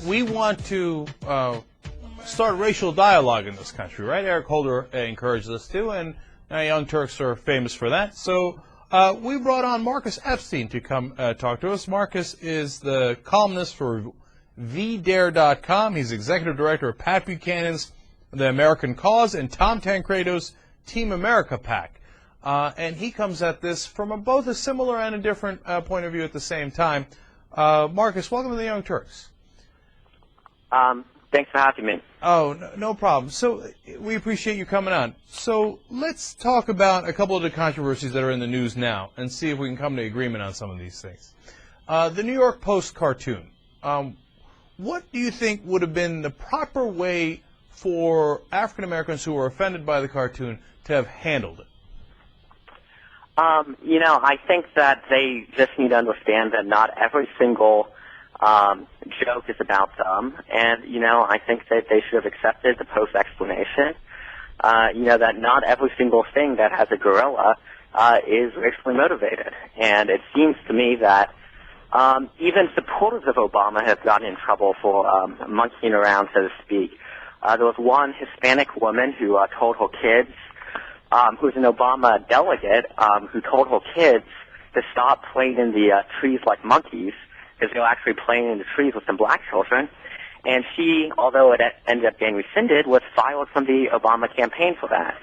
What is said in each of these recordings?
we want to start racial dialogue in this country, right? Eric Holder encouraged us to, and Young Turks are famous for that. So we brought on Marcus Epstein to come talk to us. Marcus is the columnist for VDare.com. He's executive director of Pat Buchanan's The American Cause and Tom Tancredo's Team America PAC. And he comes at this from both a similar and a different point of view at the same time. Marcus, welcome to the Young Turks. Thanks for having me. Oh, no problem. So we appreciate you coming on. So let's talk about a couple of the controversies that are in the news now and see if we can come to agreement on some of these things. The New York Post cartoon. What do you think would have been the proper way for African Americans who were offended by the cartoon to have handled it? I think that they just need to understand that not every single joke is about them, and, I think that they should have accepted the Post explanation, that not every single thing that has a gorilla is racially motivated. And it seems to me that even supporters of Obama have gotten in trouble for monkeying around, so to speak. There was one Hispanic woman who told her kids, who's an Obama delegate, who told her kids to stop playing in the trees like monkeys, because they were actually playing in the trees with some black children. And she, although it ended up getting rescinded, was fired from the Obama campaign for that.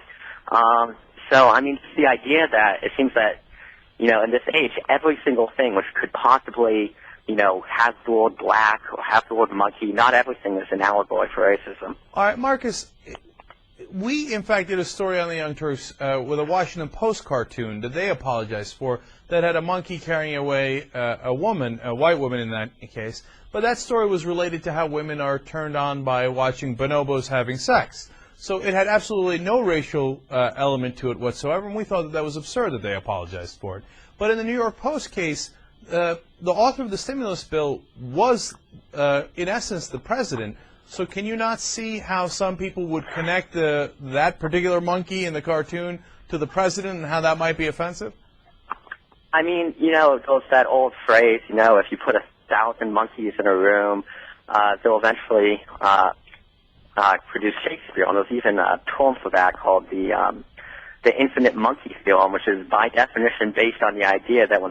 Just the idea that it seems that, in this age, every single thing which could possibly, have the word black or have the word monkey, not everything is an allegory for racism. All right, Marcus, we, in fact, did a story on the Young Turks with a Washington Post cartoon that they apologized for that had a monkey carrying away a woman, a white woman in that case. But that story was related to how women are turned on by watching bonobos having sex. So it had absolutely no racial element to it whatsoever, and we thought that was absurd that they apologized for it. But in the New York Post case, the author of the stimulus bill was, in essence, the president. So can you not see how some people would connect that particular monkey in the cartoon to the president and how that might be offensive? It goes that old phrase, if you put 1,000 monkeys in a room, they'll eventually produce Shakespeare. And there's even a term for that called the infinite monkey theorem, which is by definition based on the idea that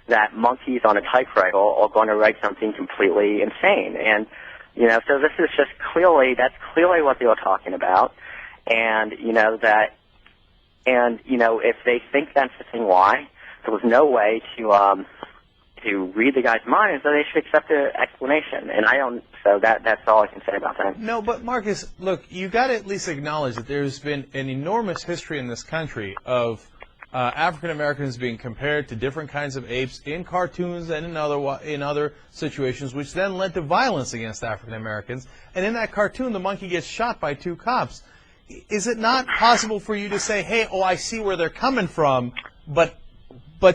that monkeys on a typewriter are going to write something completely insane. And so this is just that's clearly what they were talking about. And, if they think that's the thing why, there was no way to read the guy's mind, so they should accept the explanation. And that's all I can say about that. No, but Marcus, look, you got to at least acknowledge that there's been an enormous history in this country of African Americans being compared to different kinds of apes in cartoons and in other situations, which then led to violence against African Americans. And in that cartoon, the monkey gets shot by 2 cops. Is it not possible for you to say, hey, I see where they're coming from, but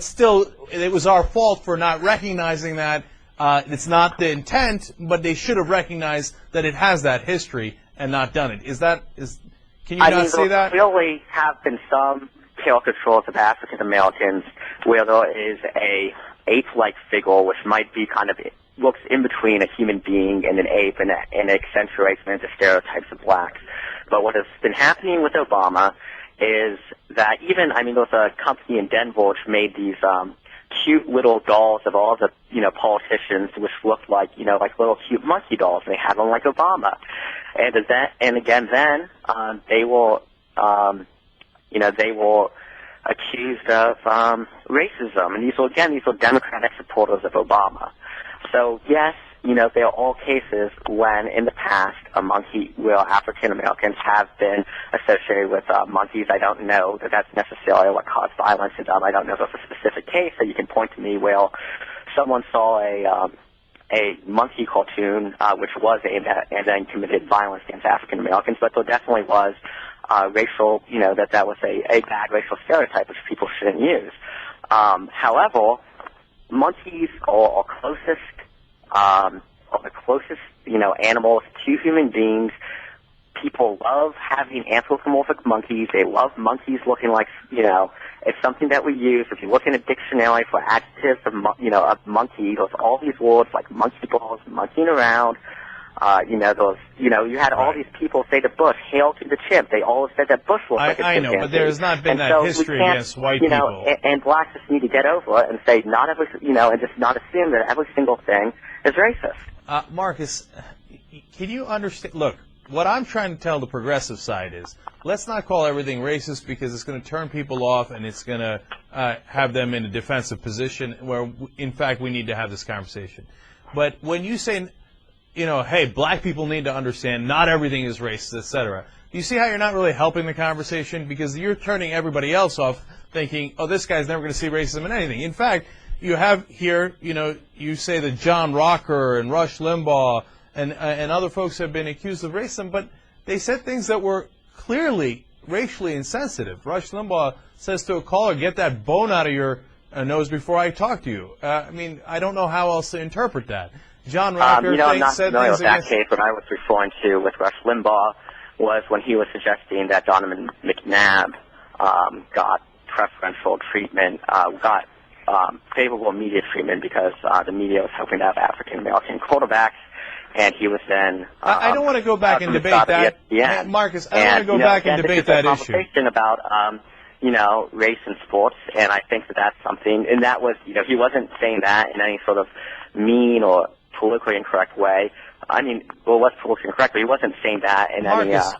still, it was our fault for not recognizing that it's not the intent, but they should have recognized that it has that history and not done it. Can you not see that? There clearly have been some caricatures of African Americans where there is a ape-like figure which might be looks in between a human being and an ape and accentuates the stereotypes of blacks. But what has been happening with Obama is that there's a company in Denver which made these cute little dolls of all the, politicians which looked like little cute monkey dolls, and they had them like Obama. And again, they were accused of racism, and these were Democratic supporters of Obama. So yes, there are all cases when in the past where African Americans have been associated with monkeys. I don't know that that's necessarily what caused violence to them. I don't know if there's a specific case that you can point to me where someone saw a monkey cartoon which was aimed at and then committed violence against African Americans, but there definitely was racial, that was a bad racial stereotype which people shouldn't use. However, monkeys are the closest, animals to human beings people love having anthropomorphic monkeys. They love monkeys looking like, it's something that we use. If you look in a dictionary for adjectives of, of monkey, there's all these words like monkey balls, monkeying around. You had all these people say to Bush, "Hail to the chimp." They all said that Bush looked like a chimpanzee. I know, but there has not been that history against white people. And blacks just need to get over it and say not every, and just not assume that every single thing is racist. Marcus, can you understand? Look, what I'm trying to tell the progressive side is, let's not call everything racist because it's going to turn people off and it's going to have them in a defensive position where, in fact, we need to have this conversation. But when you say, hey, black people need to understand not everything is racist, etc. Do you see how you're not really helping the conversation? Because you're turning everybody else off thinking, oh, this guy's never going to see racism in anything. In fact, you have here, you say that John Rocker and Rush Limbaugh and other folks have been accused of racism, but they said things that were clearly racially insensitive. Rush Limbaugh says to a caller, get that bone out of your nose before I talk to you. I don't know how else to interpret that. John Rocker I'm not said familiar things with that against... case. What I was referring to with Rush Limbaugh was when he was suggesting that Donovan McNabb got preferential treatment, got favorable media treatment because the media was hoping to have African-American quarterbacks, and he was then... I don't want to go back and debate that. Marcus, I don't want to go back and debate that issue. This is a conversation about... race in sports, and I think that that's something, and that was, he wasn't saying that in any sort of mean or politically incorrect way. What's politically incorrect, but he wasn't saying that in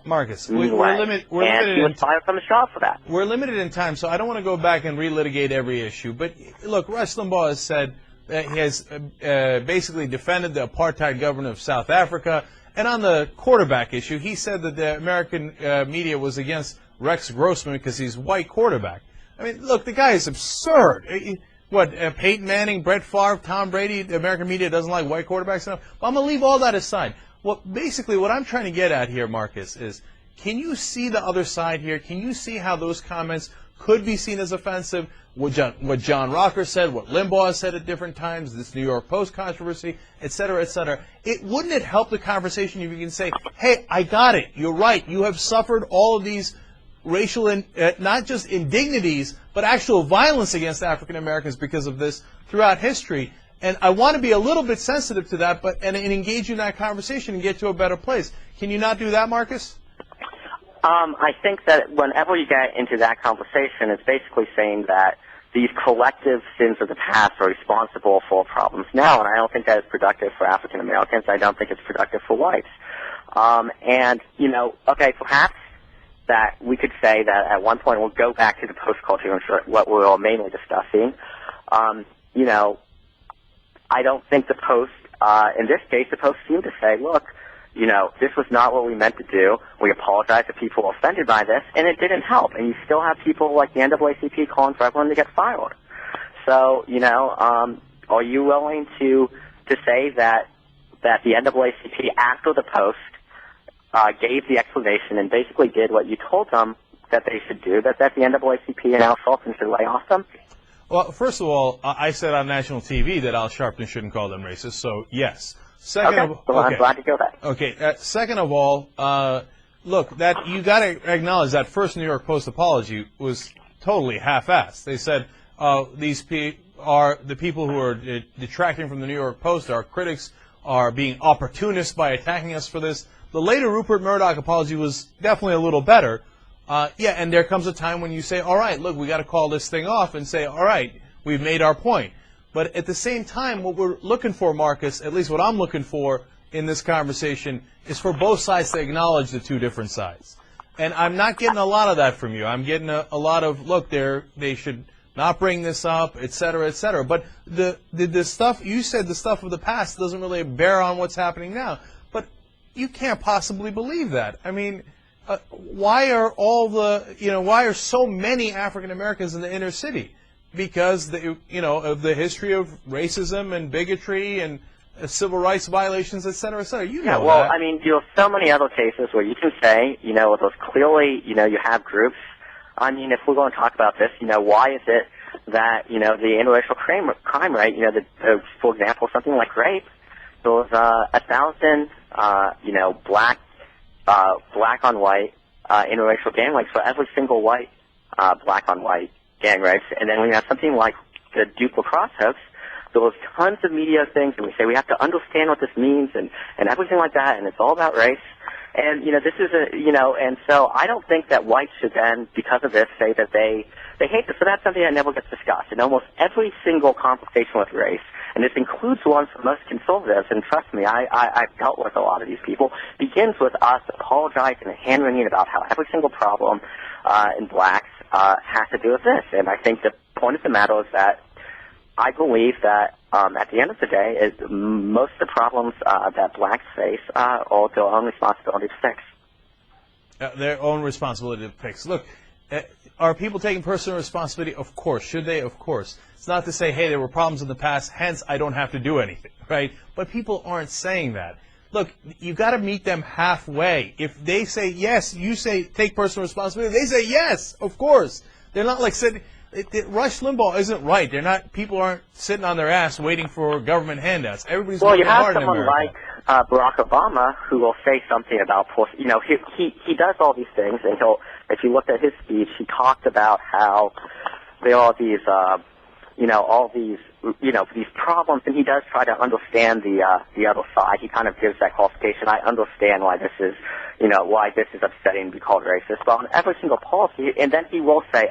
Marcus, mean we're way. limited And he was fired from his job for that. We're limited in time, so I don't want to go back and relitigate every issue. But look, Rush Limbaugh has said that he has basically defended the apartheid government of South Africa, and on the quarterback issue, he said that the American media was against Rex Grossman because he's white quarterback. Look, the guy is absurd. Peyton Manning, Brett Favre, Tom Brady, the American media doesn't like white quarterbacks enough? Well, I'm going to leave all that aside. Basically, what I'm trying to get at here, Marcus, is can you see the other side here? Can you see how those comments could be seen as offensive? What John Rocker said, what Limbaugh said at different times, this New York Post controversy, et cetera, et cetera. Wouldn't it help the conversation if you can say, hey, I got it. You're right. You have suffered all of these racial, not just indignities, but actual violence against African Americans because of this throughout history. And I want to be a little bit sensitive to that, and engage in that conversation and get to a better place. Can you not do that, Marcus? I think that whenever you get into that conversation, it's basically saying that these collective sins of the past are responsible for problems now, and I don't think that is productive for African Americans. I don't think it's productive for whites. Perhaps that we could say that at one point we'll go back to the post-culture, what we were mainly discussing. I don't think the Post, in this case, the Post seemed to say, look, this was not what we meant to do. We apologize to people who were offended by this, and it didn't help. And you still have people like the NAACP calling for everyone to get fired. So, are you willing to say that the NAACP, after the Post, gave the explanation and basically did what you told them that they should do, that the NAACP and Al Sharpton should lay off them? Well, first of all, I said on national TV that Al Sharpton shouldn't call them racist, so yes. I'm glad to hear that. Okay. Second of all, look, that you got to acknowledge that first New York Post apology was totally half-assed. They said these are the people who are detracting from the New York Post, our critics, are being opportunists by attacking us for this. The later Rupert Murdoch apology was definitely a little better. And there comes a time when you say, all right, look, we got to call this thing off and say, all right, we've made our point. But at the same time, what we're looking for, Marcus, at least what I'm looking for in this conversation, is for both sides to acknowledge the two different sides. And I'm not getting a lot of that from you. I'm getting a lot of, look, they should not bring this up, et cetera, et cetera. But the stuff, you said the stuff of the past doesn't really bear on what's happening now. But you can't possibly believe that. Why are so many African Americans in the inner city? Because of the history of racism and bigotry and civil rights violations, et cetera, et cetera. You have so many other cases where you can say, those clearly, you have groups. If we're going to talk about this, why is it that, the interracial crime rate, for example, something like rape, there was 1,000, black black on white interracial gang rapes for every single white black on white gang rapes. And then when you have something like the Duke lacrosse hoax, there was tons of media things, and we say we have to understand what this means and everything like that, and it's all about race. And, this is and so I don't think that whites should then, because of this, say that they hate this. So that's something that never gets discussed. In almost every single conversation with race, and this includes ones for most conservatives, and trust me, I've dealt with a lot of these people, begins with us apologizing and hand-wringing about how every single problem in blacks has to do with this. And I think the point of the matter is that I believe that at the end of the day, most of the problems that blacks face are their own responsibility to fix. Their own responsibility to fix. Look, are people taking personal responsibility? Of course. Should they? Of course. It's not to say, hey, there were problems in the past, hence I don't have to do anything, right? But people aren't saying that. Look, you got to meet them halfway. If they say yes, you say take personal responsibility. They say yes, of course. They're not like sitting. Rush Limbaugh isn't right. They're not. People aren't sitting on their ass waiting for government handouts. Everybody's working hard in America. Well, you have someone like Barack Obama who will say something about, he does all these things, and if you looked at his speech, he talked about how there are these, all these, these problems, and he does try to understand the other side. He kind of gives that qualification. I understand why this is, why this is upsetting to be called racist. But on every single policy, and then he will say,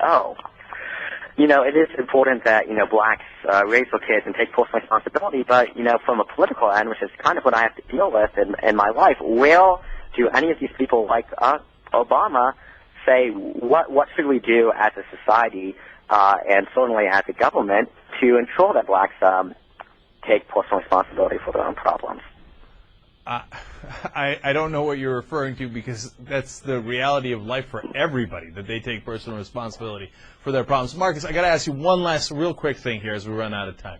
it is important that, blacks raise their kids and take personal responsibility, but, from a political end, which is kind of what I have to deal with in my life, where do any of these people like Obama say, what should we do as a society and certainly as a government to ensure that blacks take personal responsibility for their own problems? I don't know what you're referring to, because that's the reality of life for everybody, that they take personal responsibility for their problems. Marcus, I got to ask you one last real quick thing here as we run out of time.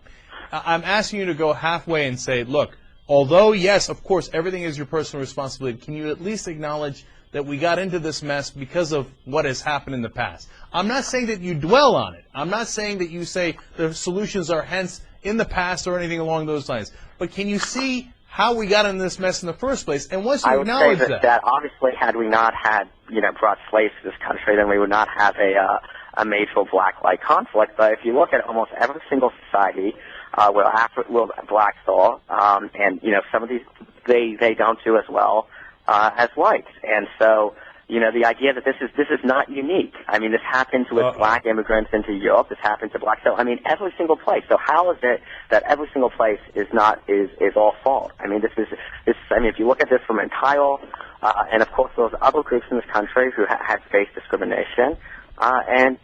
I'm asking you to go halfway and say, look, although, yes, of course, everything is your personal responsibility, can you at least acknowledge that we got into this mess because of what has happened in the past? I'm not saying that you dwell on it. I'm not saying that you say the solutions are hence in the past or anything along those lines. But can you see how we got in this mess in the first place? And once you acknowledge that obviously, had we not had, brought slaves to this country, then we would not have a major black-white conflict. But if you look at almost every single society where blacks are, and, some of these, they don't do as well as whites. And so, the idea that this is not unique. I mean, this happens with black immigrants into Europe. This happens to blacks. So, I mean, every single place. So how is it that every single place is all fault? I mean, if you look at this from entire, and of course there's other groups in this country who have faced discrimination, and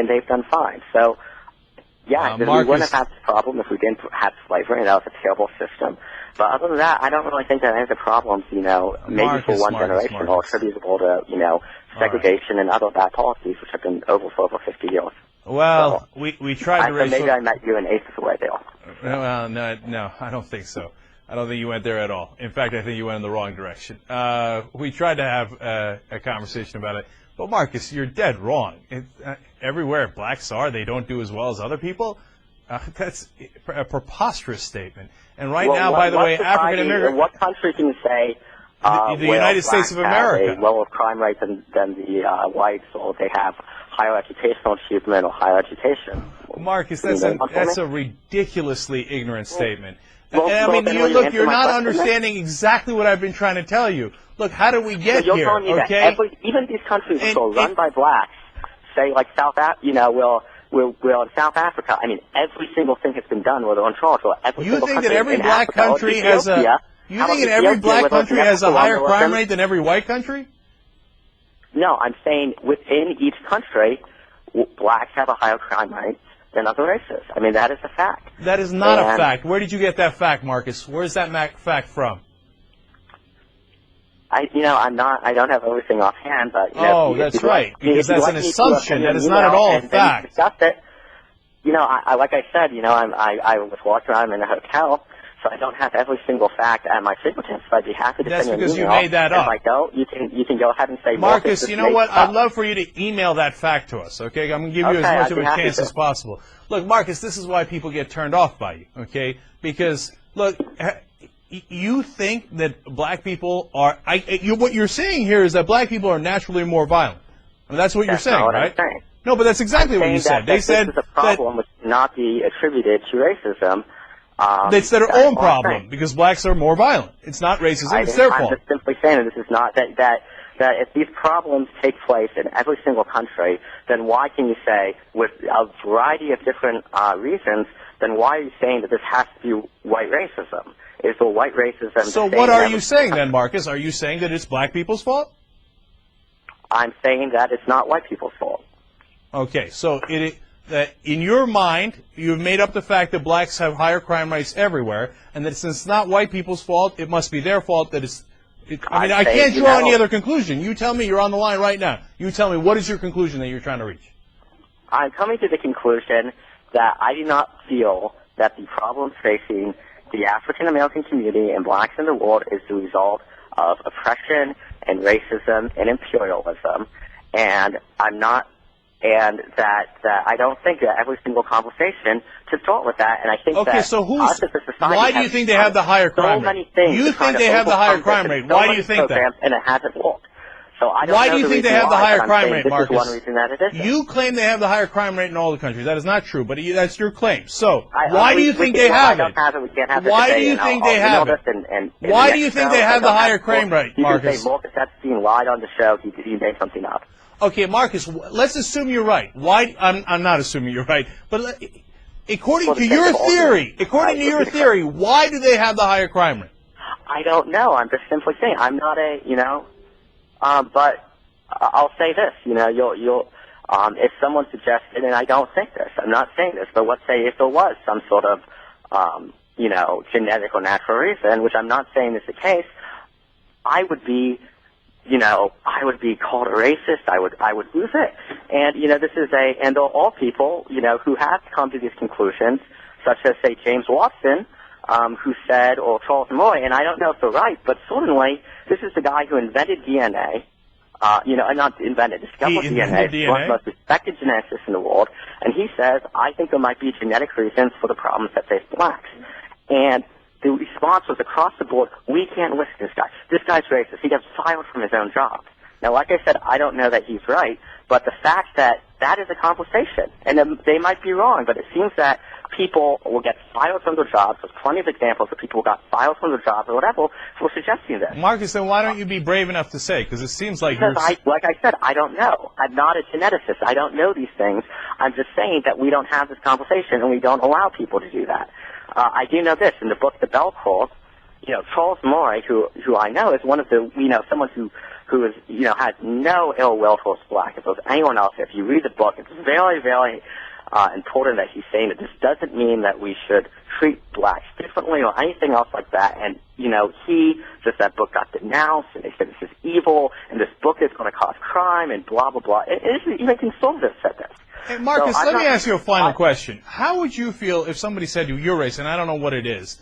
they've done fine. So, yeah, we wouldn't have had this problem if we didn't have slavery, and that was a terrible system. But other than that, I don't really think that any of the problems, maybe for one generation, are attributable to, segregation and other bad policies which have been over for over 50 years. Well, so, we tried to raise... Maybe I met you an eighth of the way there. Well, no, I don't think so. I don't think you went there at all. In fact, I think you went in the wrong direction. We tried to have a conversation about it. But, Marcus, you're dead wrong. Everywhere blacks are, they don't do as well as other people. That's a preposterous statement. And now, by the way, African American. What country can you say the United States of America have a lower crime rate than the whites, or they have higher educational achievement or higher education? Marcus, that's a ridiculously ignorant statement. You're not understanding exactly what I've been trying to tell you. Look, how did we get here? Telling me that even these countries which are run by blacks, say like we're in South Africa. I mean, every single thing has been done where they're in charge. You think that every black country has a higher crime rate than every white country? No, I'm saying within each country, blacks have a higher crime rate than other races. I mean, that is a fact. That is not a fact. Where did you get that fact, Marcus? Where's that fact from? I don't have everything offhand, but that's right, because that's an assumption. That is not at all a fact. Discussed it. Like I said, I was walking around in a hotel, so I don't have every single fact at my fingertips. So I'd be happy to send you an email. That's because you made that up. If I don't, you can go ahead and say, Marcus, you know what? I'd love for you to email that fact to us. Okay, I'm going to give you as much of a chance as possible. Look, Marcus, this is why people get turned off by you. Okay, because look. you think that black people are? What you're saying here is that black people are naturally more violent. I mean, that's what you're saying, not what right? I'm saying. No, but that's exactly what you said. They said this is a problem which cannot be attributed to racism. It's their own problem because blacks are more violent. It's not racism; it's their fault. I'm just simply saying that this is not that if these problems take place in every single country, then why can you say, with a variety of different reasons, then why are you saying that this has to be white racism? Is the white racism? So what are you saying then, Marcus? Are you saying that it's black people's fault? I'm saying that it's not white people's fault. Okay, so that in your mind, you've made up the fact that blacks have higher crime rates everywhere, and that since it's not white people's fault, it must be their fault that it's... I can't draw any other conclusion. You tell me. You're on the line right now. You tell me, what is your conclusion that you're trying to reach? I'm coming to the conclusion that I do not feel that the problems facing the African-American community and blacks in the world is the result of oppression and racism and imperialism, and that I don't think that every single conversation to start with that, and I think that so us as a society why do you think they have the higher crime rate? You think they have the higher crime rate. Why do you think that? And it hasn't worked. So I don't why know do you the think they reason have the why, higher but I'm crime saying rate, this Marcus? is one reason that it isn't. You claim they have the higher crime rate in all the countries. That is not true, but that's your claim. So why do you think they have it? We can't have why do you think they have it? Why do you think they have the higher crime rate, Marcus? You can say Marcus Epstein lied on the show. He made something up. Okay, Marcus, let's assume you're right. Why? I'm not assuming you're right, but according to your theory, why do they have the higher crime rate? I don't know. I'm just simply saying. I'm not but I'll say this. If someone suggested, and I don't think this, I'm not saying this, but let's say if there was some sort of, genetic or natural reason, which I'm not saying is the case, I would be called a racist. I would lose it. And, this is and all people, who have come to these conclusions, such as, say, James Watson, who said, or Charles Moy, and I don't know if they're right, but certainly this is the guy who invented DNA, not invented, discovered DNA, one of the most respected geneticists in the world, and he says, I think there might be genetic reasons for the problems that face blacks. And the response was across the board, we can't listen to this guy. This guy's racist. He gets fired from his own job. Now, like I said, I don't know that he's right, but the fact that is a conversation, and they might be wrong, but it seems that people will get fired from their jobs. There's plenty of examples of people who got fired from their jobs or whatever for suggesting this. Marcus, then why don't you be brave enough to say? Because it seems like like I said, I don't know. I'm not a geneticist. I don't know these things. I'm just saying that we don't have this conversation, and we don't allow people to do that. I do know this. In the book, The Bell Curve, Charles Moy, who I know is one of the, someone who is, has no ill will towards black. If there's anyone else, if you read the book, it's very, very important that he's saying that this doesn't mean that we should treat blacks differently or anything else like that. And, that book got denounced, and they said this is evil, and this book is going to cause crime, and blah, blah, blah. Even conservatives said this. Hey, Marcus, let me ask you a final question. How would you feel if somebody said to you, your race, and I don't know what it is,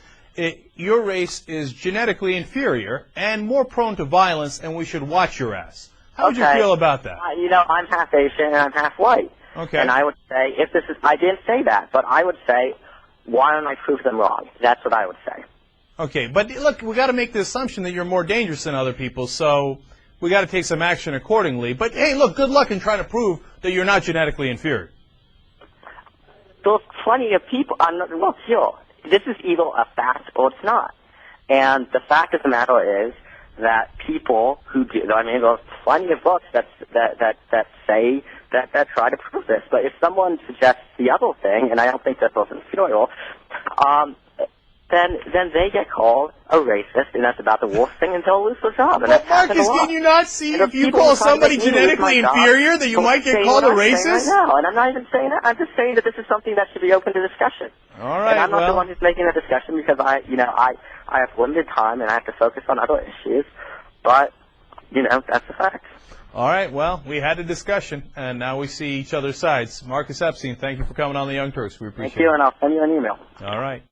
your race is genetically inferior and more prone to violence, and we should watch your ass? How would you feel about that? I'm half Asian and I'm half white. Okay. And I would say, I didn't say that, but I would say, why don't I prove them wrong? That's what I would say. Okay, but look, we got to make the assumption that you're more dangerous than other people, so we got to take some action accordingly. But hey, look, good luck in trying to prove that you're not genetically inferior. There's plenty of people. Look, this is either a fact or it's not. And the fact of the matter is that people who do, there's plenty of books that say that try to prove this. But if someone suggests the other thing, and I don't think that was inferior, then they get called a racist, and that's about the worst thing until they lose their job. And but Marcus, can you not see if you call somebody genetically inferior that you might get called a racist? No, and I'm not even saying that. I'm just saying that this is something that should be open to discussion. All right, and I'm not the one who's making the discussion because I have limited time and I have to focus on other issues. But that's the fact. All right, well, we had a discussion, and now we see each other's sides. Marcus Epstein, thank you for coming on the Young Turks. We appreciate it. Thank you, and I'll send you an email. All right.